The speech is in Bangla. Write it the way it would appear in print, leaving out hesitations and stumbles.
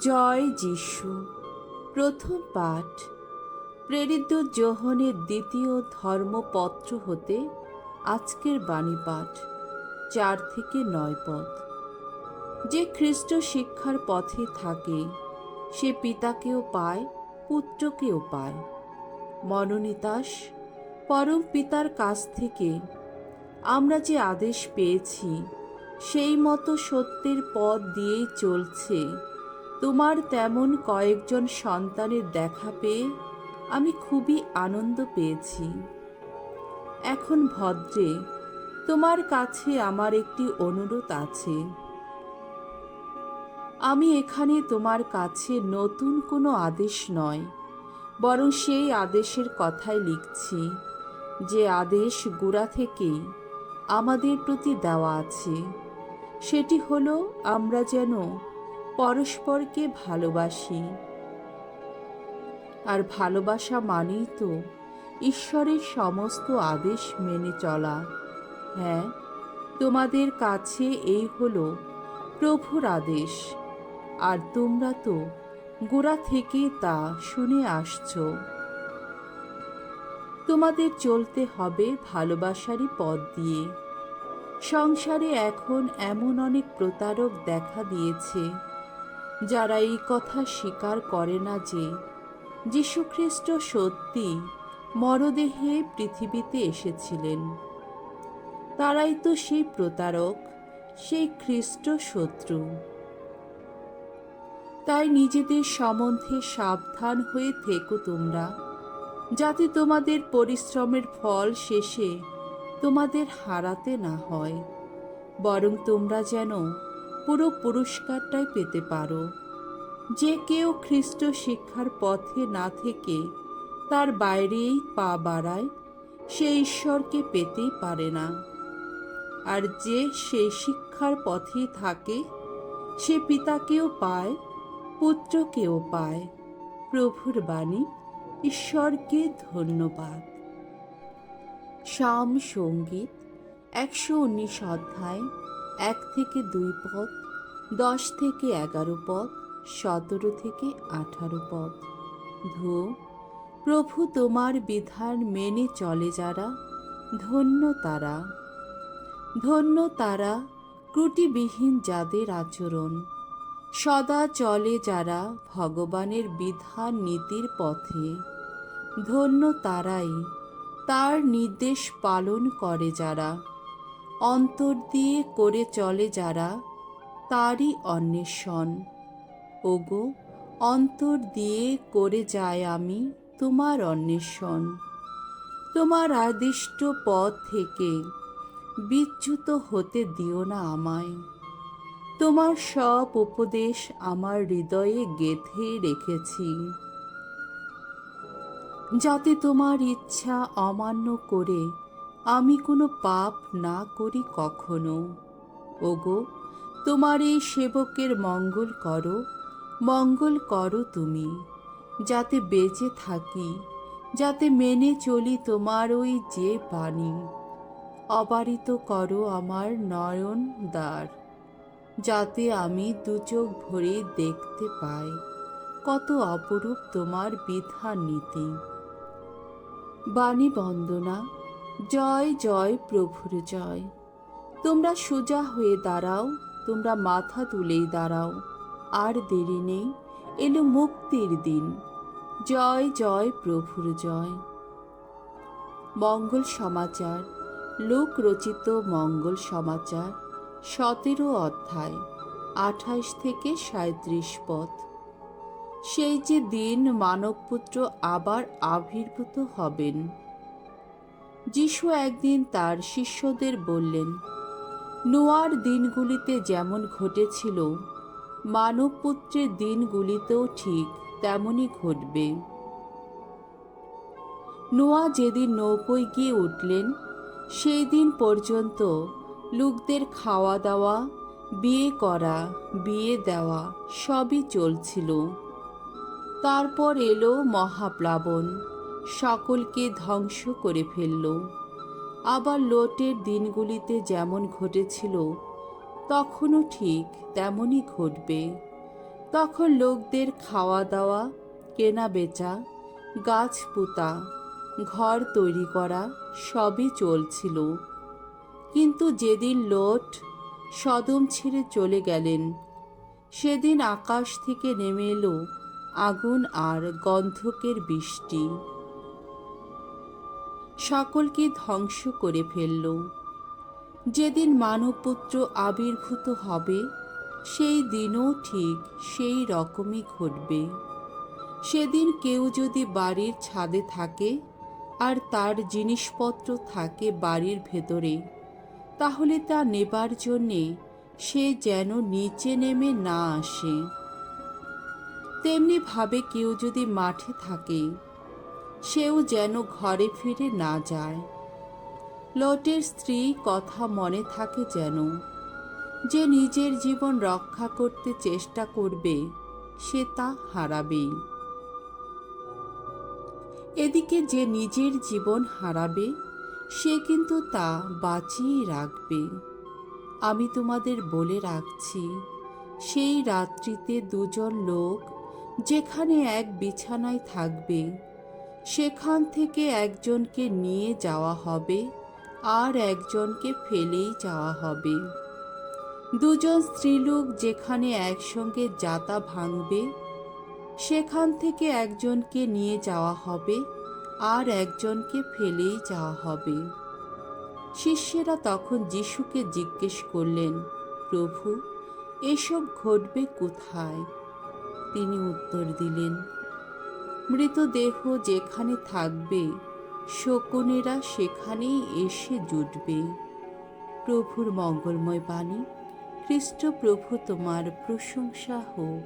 জয় যিশু। প্রথম পাঠ প্রেরিত যোহনের দ্বিতীয় ধর্মপত্র হতে আজকের বাণী পাঠ 4-9 পদ। যে খ্রিস্ট শিক্ষার পথে থাকে সে পিতাকেও পায়, পুত্রকেও পায়। মনোনীতাস, পরম পিতার কাছ থেকে আমরা যে আদেশ পেয়েছি সেই মতো সত্যের পথ দিয়েই চলছে তোমার তেমন কয়েকজন সন্তানের দেখা পেয়ে আমি খুবই আনন্দ পেয়েছি। এখন ভদ্রে, তোমার কাছে আমার একটি অনুরোধ আছে। আমি এখানে তোমার কাছে নতুন কোনো আদেশ নয়, বরং সেই আদেশের কথাই লিখছি যে আদেশ গোড়া থেকেই আমাদের প্রতি দেওয়া আছে। সেটি হলো আমরা যেন পরস্পরকে ভালোবাসি। আর ভালোবাসা মানেই তো ঈশ্বরের সমস্ত আদেশ মেনে চলা। হ্যাঁ, তোমাদের কাছে এই হলো প্রভুর আদেশ, আর তোমরা তো গোড়া থেকে তা শুনে আসছো। তোমাদের চলতে হবে ভালোবাসারই পথ দিয়ে। সংসারে এখন এমন অনেক প্রতারক দেখা দিয়েছে যারা এই কথা স্বীকার করে না যে যীশুখ্রিস্ট সত্যি মরদেহে পৃথিবীতে এসেছিলেন। তারাই তো সেই প্রতারক, সেই খ্রিস্ট শত্রু। তাই নিজেদের সম্বন্ধে সাবধান হয়ে থেকো তোমরা, যাতে তোমাদের পরিশ্রমের ফল শেষে তোমাদের হারাতে না হয়, বরং তোমরা যেন পুরো পুরস্কারটাই পেতে পারো। যে কেউ খ্রিস্ট শিক্ষার পথে না থেকে তার বাইরেই পা বাড়ায় সে ঈশ্বরকে পেতেই পারে না। আর যে সেই শিক্ষার পথে থাকে সে পিতাকেও পায়, পুত্রকেও পায়। প্রভুর বাণী। ঈশ্বরকে ধন্যবাদ। সাম সঙ্গীত 119 অধ্যায় 1-2 পদ, 10-11 পদ, 17-18 পদ। ধো, প্রভু তোমার বিধান মেনে চলে যারা, ধন্য তারা। ধন্য তারা, ত্রুটিবিহীন যাদের আচরণ। সদা চলে যারা ভগবানের বিধান নীতির পথে। ধন্য তারাই, তার নির্দেশ পালন করে যারা। অন্তর দিয়ে করে চলে যারা, তারই অন্বেষণ। ওগো, অন্তর দিয়ে করে যায় আমি তোমার অন্বেষণ। তোমার আদিষ্ট পথ থেকে বিচ্যুত হতে দিও না আমায়। তোমার সব উপদেশ আমার হৃদয়ে গেঁথে রেখেছি, যাতে তোমার ইচ্ছা অমান্য করে আমি কোনো পাপ না করি কখনো। ওগো, তোমার এই সেবকের মঙ্গল করো তুমি, যাতে বেঁচে থাকি, যাতে মেনে চলি তোমার ওই যে বাণী। অবারিত করো আমার নয়ন দ্বার, যাতে আমি দুচোখ ভরে দেখতে পাই কত অপরূপ তোমার বিধান নীতি। বাণী বন্দনা। জয় জয় প্রভুর জয়। তোমরা সোজা হয়ে দাঁড়াও, তোমরা মাথা তুলেই দাঁড়াও। আর দেরি নেই, এলো মুক্তির দিন। জয় জয় প্রভুর জয়। মঙ্গল সমাচার। লোক রচিত মঙ্গল সমাচার 17 অধ্যায় 28-37 পদ। সেই যে দিন মানবপুত্র আবার আবির্ভূত হবেন। যিশু একদিন তার শিষ্যদের বললেন, নোয়ার দিনগুলিতে যেমন ঘটেছিল মানবপুত্রের দিনগুলিতেও ঠিক তেমনই ঘটবে। নোয়া যেদিন নৌকোয় গিয়ে উঠলেন সেই দিন পর্যন্ত লোকদের খাওয়া দাওয়া, বিয়ে করা, বিয়ে দেওয়া সবই চলছিল। তারপর এলো মহাপ্লাবন, সকলকে ধ্বংস করে ফেলল। আবার লোটের দিনগুলিতে যেমন ঘটেছিল তখনও ঠিক তেমনই ঘটবে। তখন লোকদের খাওয়া দাওয়া, কেনা বেচা, গাছ পোতা, ঘর তৈরি করা সবই চলছিল। কিন্তু যেদিন লোট সদম ছেড়ে চলে গেলেন, সেদিন আকাশ থেকে নেমে এলো আগুন আর গন্ধকের বৃষ্টি, সকলকে ধ্বংস করে ফেলল। যেদিন মানবপুত্র আবির্ভূত হবে, সেই দিনও ঠিক সেই রকমই ঘটবে। সেদিন কেউ যদি বাড়ির ছাদে থাকে আর তার জিনিসপত্র থাকে বাড়ির ভেতরে, তাহলে তা নেবার জন্যে সে যেন নিচে নেমে না আসে। তেমনি ভাবে কেউ যদি মাঠে থাকে, সেও যেন ঘরে ফিরে না যায়। লটের স্ত্রী কথা মনে থাকে যেন, যে নিজের জীবন রক্ষা করতে চেষ্টা করবে, সে তা হারাবেই। এদিকে যে নিজের জীবন হারাবে, সে কিন্তু তা বাঁচিয়ে রাখবে। আমি তোমাদের বলে রাখছি, সেই রাত্রিতে দুজন লোক যেখানে এক বিছানায় থাকবে, সেখান থেকে একজনকে নিয়ে যাওয়া হবে আর একজনকে ফেলেই যাওয়া হবে। দুজন স্ত্রীলোক যেখানে একসঙ্গে যাতা ভাঙবে, সেখান থেকে একজনকে নিয়ে যাওয়া হবে আর একজনকে ফেলেই যাওয়া হবে। শিষ্যেরা তখন যিশুকে জিজ্ঞেস করলেন, প্রভু, এসব ঘটবে কোথায়? তিনি উত্তর দিলেন, মৃতদেহ যেখানে থাকবে, শকুনেরা সেখানেই এসে জুটবে। প্রভুর মঙ্গলময় বাণী। খ্রিস্ট প্রভু তোমার প্রশংসা হোক।